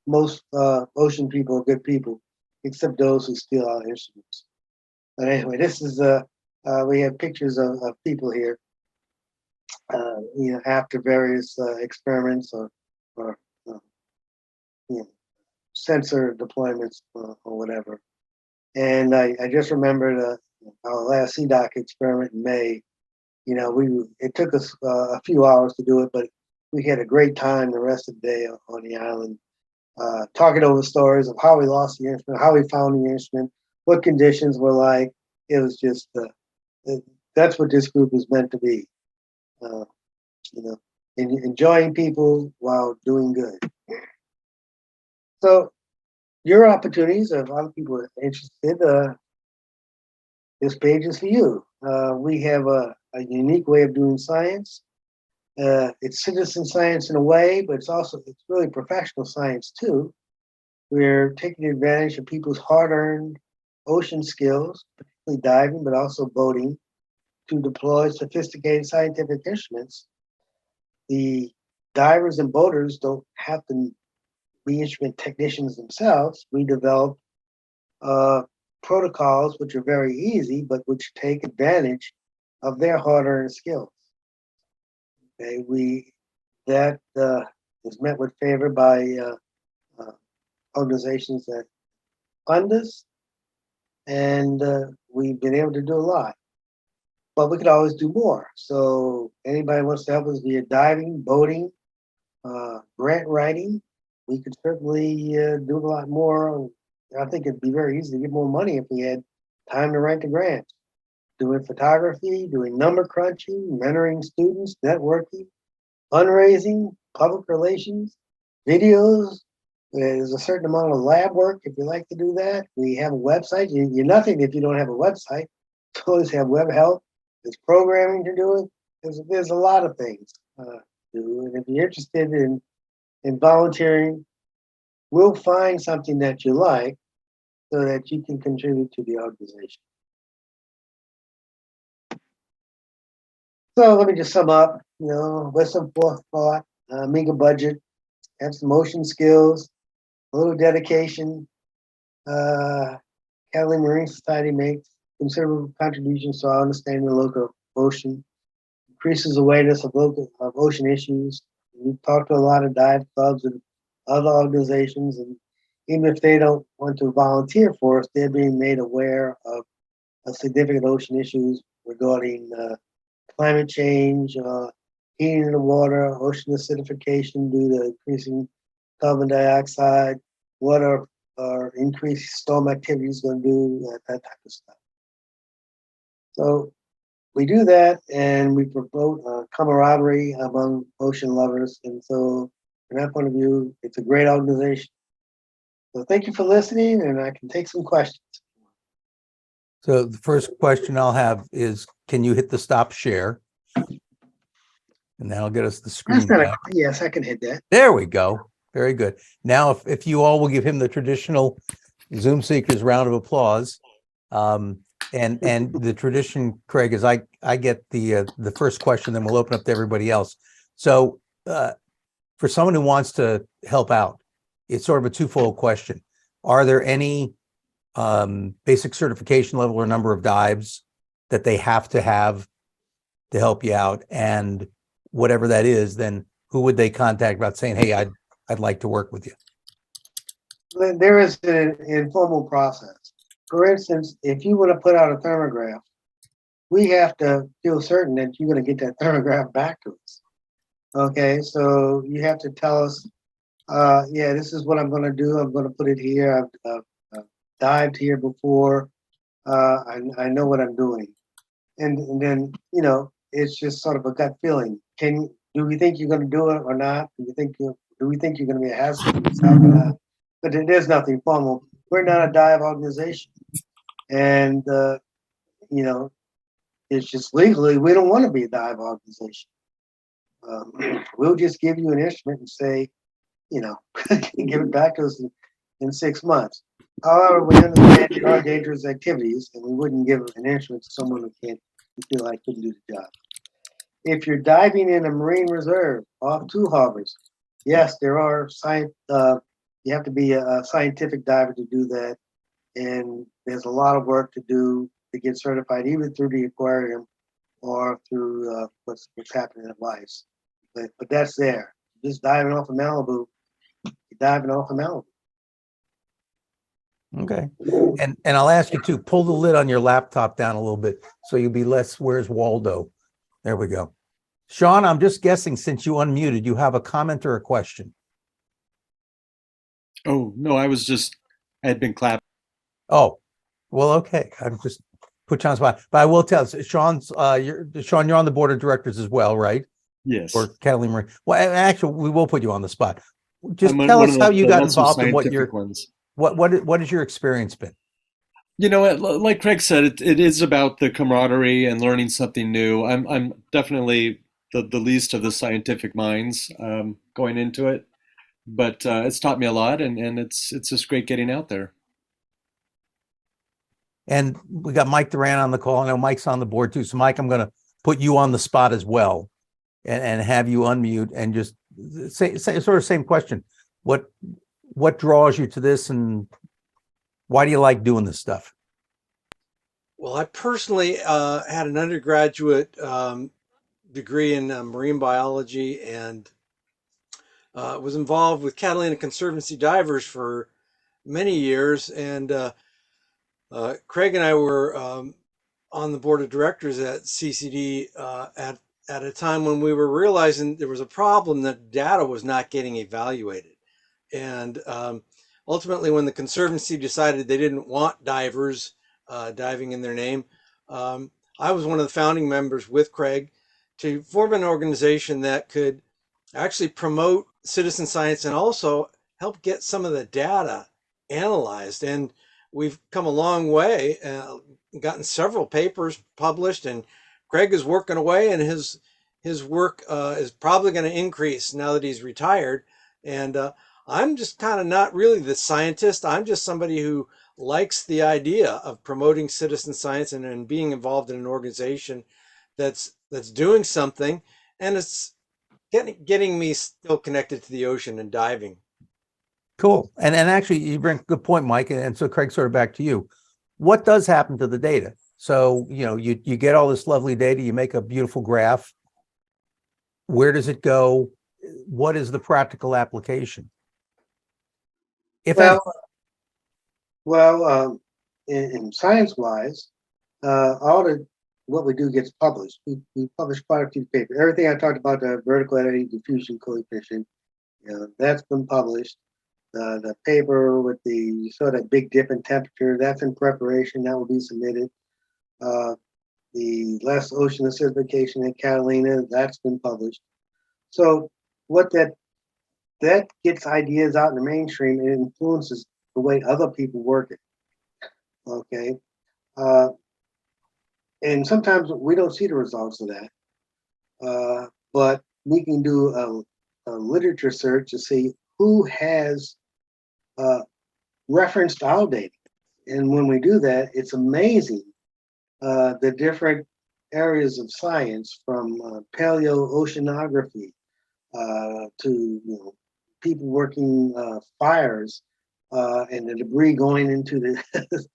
most ocean people are good people, except those who steal our instruments. But anyway, this is we have pictures of people here, after various experiments or sensor deployments or whatever. And I just remembered our last CDOC experiment in May. It took us a few hours to do it, but we had a great time the rest of the day on the island, talking over stories of how we lost the instrument, how we found the instrument, what conditions were like. It was just, that's what this group is meant to be, enjoying people while doing good. So your opportunities, if other people are interested, this page is for you. We have a unique way of doing science. It's citizen science in a way, but it's really professional science too. We're taking advantage of people's hard-earned ocean skills, particularly diving, but also boating, to deploy sophisticated scientific instruments. The divers and boaters don't have to be instrument technicians themselves. We develop protocols which are very easy, but which take advantage of their hard-earned skills. Okay, that is met with favor by organizations that fund us, and we've been able to do a lot. But we could always do more. So anybody wants to help us via diving, boating, grant writing, we could certainly do a lot more. I think it'd be very easy to get more money if we had time to write the grants. Doing photography, doing number crunching, mentoring students, networking, fundraising, public relations, videos. There's a certain amount of lab work if you like to do that. We have a website. You're nothing if you don't have a website. You always have web help. There's programming to do it. There's a lot of things to do. And if you're interested in volunteering, we'll find something that you like so that you can contribute to the organization. So let me just sum up, with some forethought, meager budget, have some motion skills, a little dedication. Catalina Marine Society makes considerable contributions to our understanding of the local ocean. increases awareness of ocean issues. We've talked to a lot of dive clubs and other organizations, and even if they don't want to volunteer for us, they're being made aware of significant ocean issues regarding climate change, heating of the water, ocean acidification due to increasing carbon dioxide, what are increased storm activities going to do, that type of stuff. So we do that, and we promote camaraderie among ocean lovers. And so from that point of view, it's a great organization. So thank you for listening, and I can take some questions. So the first question I'll have is, can you hit the stop share? And that'll get us the screen back. Yes, I can hit that. There we go. Very good. Now, if you all will give him the traditional Zoom Seekers round of applause. And the tradition, Craig, is I get the first question, then we'll open up to everybody else. So for someone who wants to help out, it's sort of a twofold question. Are there any basic certification level or number of dives that they have to help you out? And whatever that is, then who would they contact about saying, hey, I'd like to work with you? There is an informal process. For instance, if you want to put out a thermograph, we have to feel certain that you're going to get that thermograph back to us. Okay, so you have to tell us, yeah, this is what I'm going to do. I'm going to put it here. I've dived here before. I know what I'm doing. And then, it's just sort of a gut feeling. Do we think you're going to do it or not? Do we think you're going to be a hazard to yourself or not? But there's nothing formal. We're not a dive organization. And, it's just legally, we don't want to be a dive organization. We'll just give you an instrument and say, give it back to us in 6 months. However, we understand there are dangerous activities, and we wouldn't give an instrument to someone who feel like couldn't do the job. If you're diving in a marine reserve off two harbors, yes, there are you have to be a scientific diver to do that, and there's a lot of work to do to get certified, either through the aquarium or through what's happening at Weiss. But that's there. Just diving off of Malibu, you're diving off of Malibu. Okay. And I'll ask you to pull the lid on your laptop down a little bit so you'll be less, where's Waldo? There we go. Sean, I'm just guessing, since you unmuted, you have a comment or a question. Oh, no, I had been clapping. Oh, well, okay. I'm just put you on the spot. But I will tell Sean, you're on the board of directors as well, right? Yes. Or Catalina Marine. Well, actually, we will put you on the spot. Just tell us how you got involved and what has your experience been? Like Craig said, it is about the camaraderie and learning something new. I'm definitely the least of the scientific minds going into it, but it's taught me a lot, and it's just great getting out there. And we got Mike Duran on the call. I know Mike's on the board too. So Mike, I'm going to put you on the spot as well and have you unmute and just say sort of same question. What draws you to this, and why do you like doing this stuff? Well, I personally had an undergraduate degree in marine biology and was involved with Catalina Conservancy divers for many years. And Craig and I were on the board of directors at CCD at a time when we were realizing there was a problem that data was not getting evaluated. And ultimately, when the Conservancy decided they didn't want divers diving in their name, I was one of the founding members with Craig to form an organization that could actually promote citizen science and also help get some of the data analyzed. And we've come a long way, gotten several papers published, and Craig is working away, and his work is probably going to increase now that he's retired. And I'm just kind of not really the scientist. I'm just somebody who likes the idea of promoting citizen science and being involved in an organization that's doing something, and it's getting me still connected to the ocean and diving. Cool. And actually, you bring a good point, Mike. And so, Craig, sort of back to you. What does happen to the data? So, you get all this lovely data, you make a beautiful graph, Where does it go? What is the practical application? If any. Well, in science-wise, all the what we do gets published. We publish quite a few papers. Everything I talked about, the vertical editing diffusion coefficient, that's been published. The paper with the sort of big dip in temperature, that's in preparation. That will be submitted. The last ocean acidification in Catalina, that's been published. So what that gets ideas out in the mainstream and influences the way other people work it. Okay. And sometimes we don't see the results of that. But we can do a literature search to see who has referenced our data. And when we do that, it's amazing the different areas of science, from paleoceanography to people working fires and the debris going into the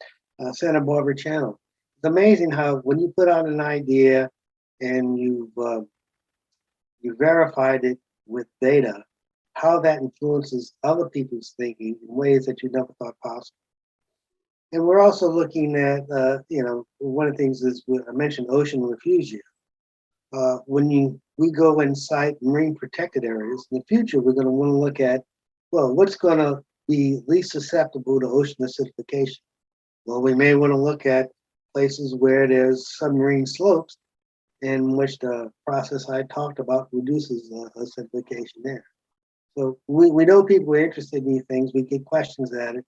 Santa Barbara Channel. It's amazing how when you put out an idea and you verified it with data, how that influences other people's thinking in ways that you never thought possible. And we're also looking at, one of the things is I mentioned ocean refugia. When we go and cite marine protected areas, in the future, we're going to want to look at, well, what's going to be least susceptible to ocean acidification? Well, we may want to look at places where there's submarine slopes in which the process I talked about reduces acidification there. So we know people are interested in these things. We get questions at it.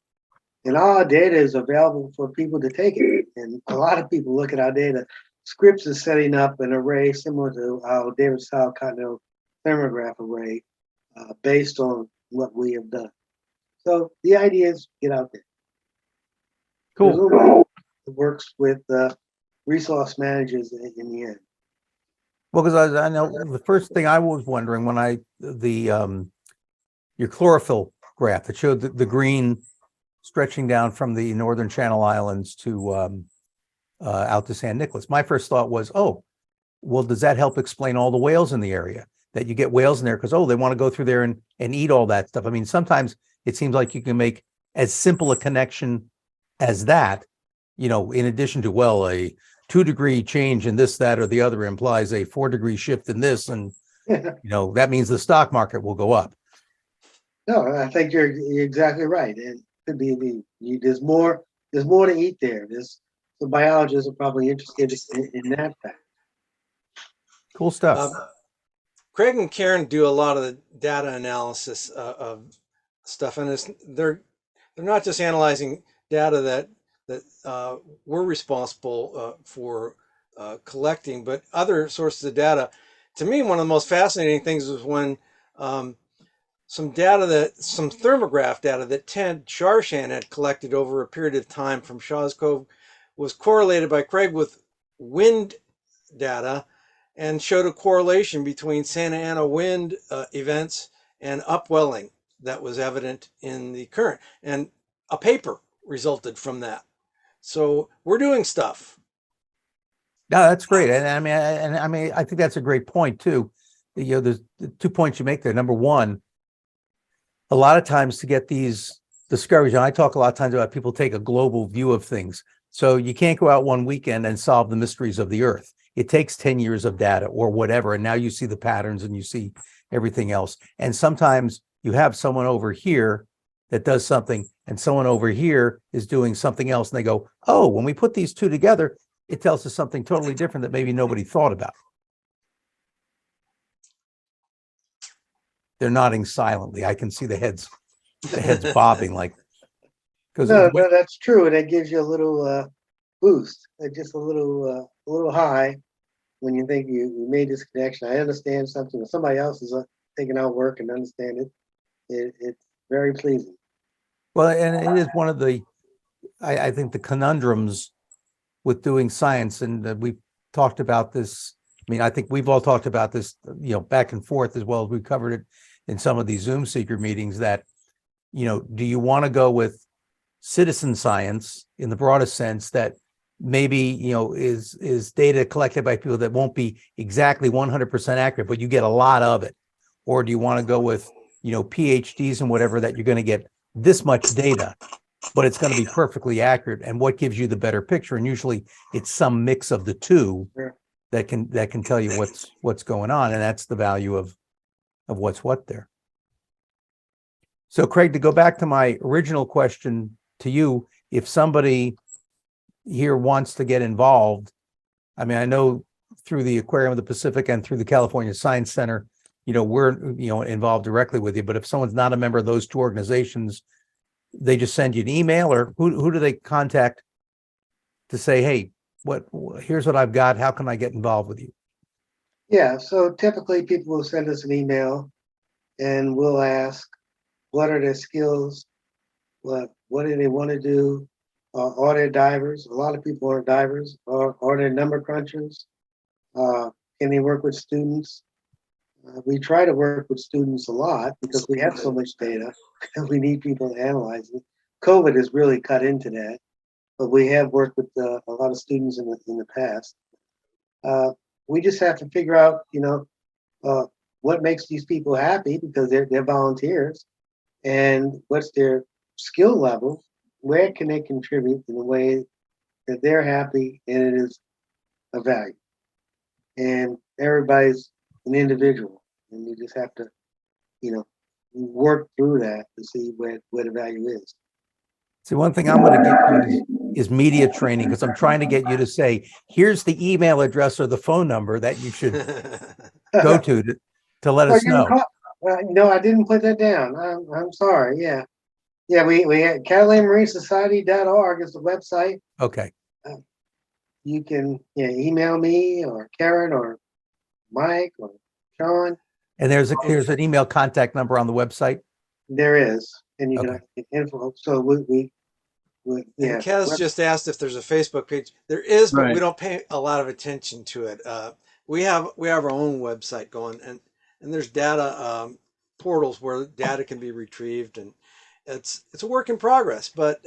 And all our data is available for people to take it. And a lot of people look at our data. Scripps is setting up an array similar to our David-style continental thermograph array based on what we have done. So the idea is get out there. Cool. It works with resource managers in the end. Well, because I know the first thing I was wondering when your chlorophyll graph that showed the green stretching down from the northern Channel Islands to out to San Nicolas. My first thought was, oh, well, does that help explain all the whales in the area? That you get whales in there because, they want to go through there and eat all that stuff. I mean, sometimes it seems like you can make as simple a connection as that, in addition to, well, a 2-degree change in this, that, or the other implies a 4-degree shift in this. And, that means the stock market will go up. No, I think you're exactly right. It could be there's more to eat there. The biologists are probably interested in that fact. Cool stuff. Craig and Karen do a lot of the data analysis of stuff, and they're not just analyzing data that we're responsible for collecting, but other sources of data. To me, one of the most fascinating things was when some thermograph data that Ted Sharshan had collected over a period of time from Shaw's Cove was correlated by Craig with wind data, and showed a correlation between Santa Ana wind events and upwelling that was evident in the current. And a paper resulted from that. So we're doing stuff. No, that's great. And I mean, I think that's a great point too. There's the 2 points you make there. Number one, a lot of times to get these discoveries, and I talk a lot of times about people take a global view of things. So you can't go out one weekend and solve the mysteries of the earth. It takes 10 years of data or whatever. And now you see the patterns and you see everything else. And sometimes you have someone over here that does something and someone over here is doing something else. And they go, oh, when we put these two together, it tells us something totally different that maybe nobody thought about. They're nodding silently. I can see the heads bobbing like, because No, that's true. And it gives you a little boost, just a little high when you think you made this connection. I understand something, or somebody else is taking our work and understand it. It's very pleasing. Well, and it is one of the, I think the conundrums with doing science, and we've talked about this. I mean, I think we've all talked about this, back and forth as well as we covered it in some of these Zoom seeker meetings that, do you want to go with citizen science in the broadest sense that maybe, is data collected by people that won't be exactly 100% accurate, but you get a lot of it? Or do you want to go with, PhDs and whatever, that you're going to get this much data, but it's going to be perfectly accurate? And what gives you the better picture? And usually it's some mix of the two Sure. that can tell you what's going on. And that's the value of what's what there. So Craig, to go back to my original question to you, if somebody here wants to get involved, I mean, I know through the Aquarium of the Pacific and through the California Science Center, we're, involved directly with you. But if someone's not a member of those two organizations, they just send you an email, or who do they contact to say, hey, here's what I've got. How can I get involved with you? Yeah, so typically people will send us an email and we'll ask, what are their skills? What do they want to do? Are they divers? A lot of people are divers. Are they number crunchers? Can they work with students? We try to work with students a lot because we have so much data and we need people to analyze it. COVID has really cut into that, but we have worked with a lot of students in the past. We just have to figure out, what makes these people happy, because they're volunteers, and what's their skill level. Where can they contribute in a way that they're happy and it is of value? And everybody's an individual, and you just have to, work through that to see where the value is. See, one thing I'm going to get you is media training, because I'm trying to get you to say, here's the email address or the phone number that you should go to let us know. No, I didn't put that down. I'm sorry. Yeah. Yeah, we had CatalinaMarineSociety.org is the website. Okay. You can email me or Karen or Mike or Sean. And there's an email contact number on the website. There is, and you Okay. can get info. So we yeah. And Kaz just asked if there's a Facebook page. There is, but Right. we don't pay a lot of attention to it. We have our own website going, and there's data portals where data can be retrieved, and it's a work in progress. But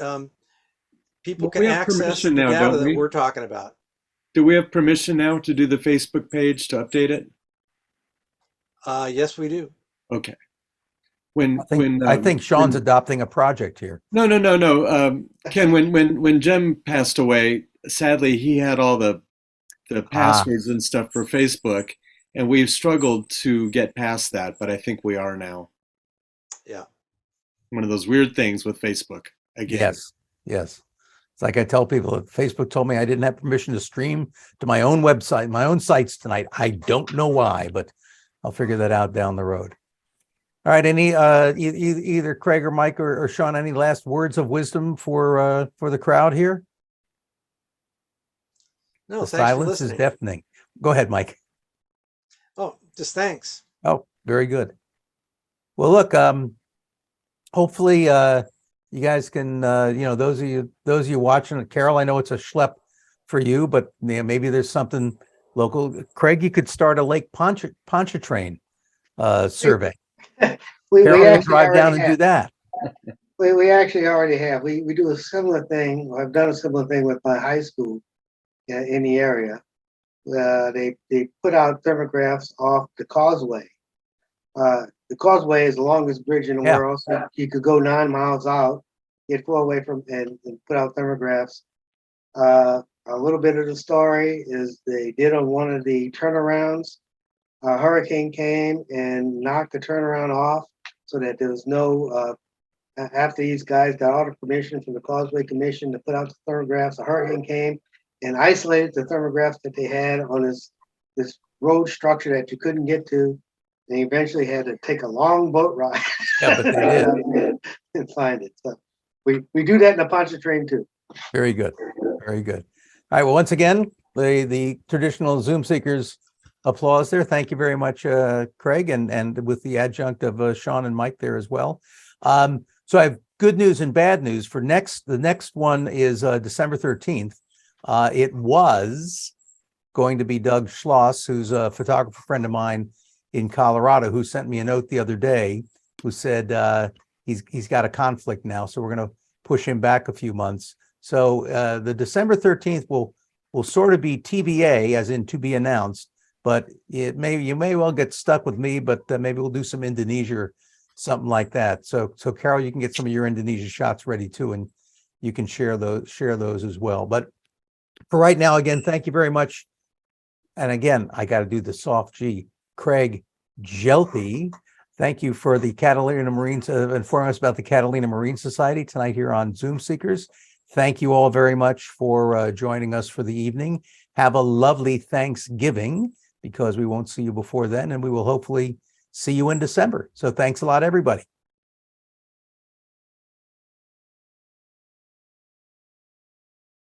people Well, can we have access permission the now, data don't that we? we're talking about. Do we have permission now to do the Facebook page, to update it? Yes, we do. Okay. When I think Sean's adopting a project here. No. Ken, when Jem passed away, sadly he had all the passwords and stuff for Facebook, and we've struggled to get past that, but I think we are now. Yeah. One of those weird things with Facebook again. Yes. It's like I tell people, if Facebook told me I didn't have permission to stream to my own website, my own sites tonight, I don't know why, but I'll figure that out down the road. All right. Any either Craig or Mike or Sean, any last words of wisdom for the crowd here? No, The thanks for silence is listening. deafening. Go ahead, Mike. Oh, just thanks. Oh, very good. Well, look, hopefully you guys can, those of you watching, Carol, I know it's a schlep for you, but maybe there's something local. Craig, you could start a Lake Pontchartrain survey. We Carol, actually drive down already and do that. We actually already have. We do a similar thing. I've done a similar thing with my high school in the area. They put out thermographs off the causeway. The causeway is the longest bridge in the Yeah. world, so you could go 9 miles out, get 4 away from, and put out thermographs. A little bit of the story is they did on one of the turnarounds. A hurricane came and knocked the turnaround off, so that there was no. After these guys got all the permission from the Causeway Commission to put out the thermographs, a hurricane came and isolated the thermographs that they had on this road structure that you couldn't get to. They eventually had to take a long boat ride. Yeah, but they did. And find it. So we do that in the Pontchartrain too. Very good. Very good. All right. Well, once again, the traditional Zoom seekers applause there. Thank you very much, Craig, and with the adjunct of Sean and Mike there as well. So I have good news and bad news for the next one is December 13th. It was going to be Doug Schloss, who's a photographer friend of mine in Colorado, who sent me a note the other day, who said he's got a conflict now, so we're going to push him back a few months. So the December 13th will sort of be TBA, as in to be announced, but you may well get stuck with me, but maybe we'll do some Indonesia or something like that. So Carol, you can get some of your Indonesia shots ready too, and you can share those as well. But for right now, again, thank you very much. And again, I got to do the soft G. Craig Gelpi, thank you for the Catalina Marines, informing us about the Catalina Marine Society tonight here on Zoom Seekers. Thank you all very much for joining us for the evening. Have a lovely Thanksgiving, because we won't see you before then, and we will hopefully see you in December. So thanks a lot, everybody.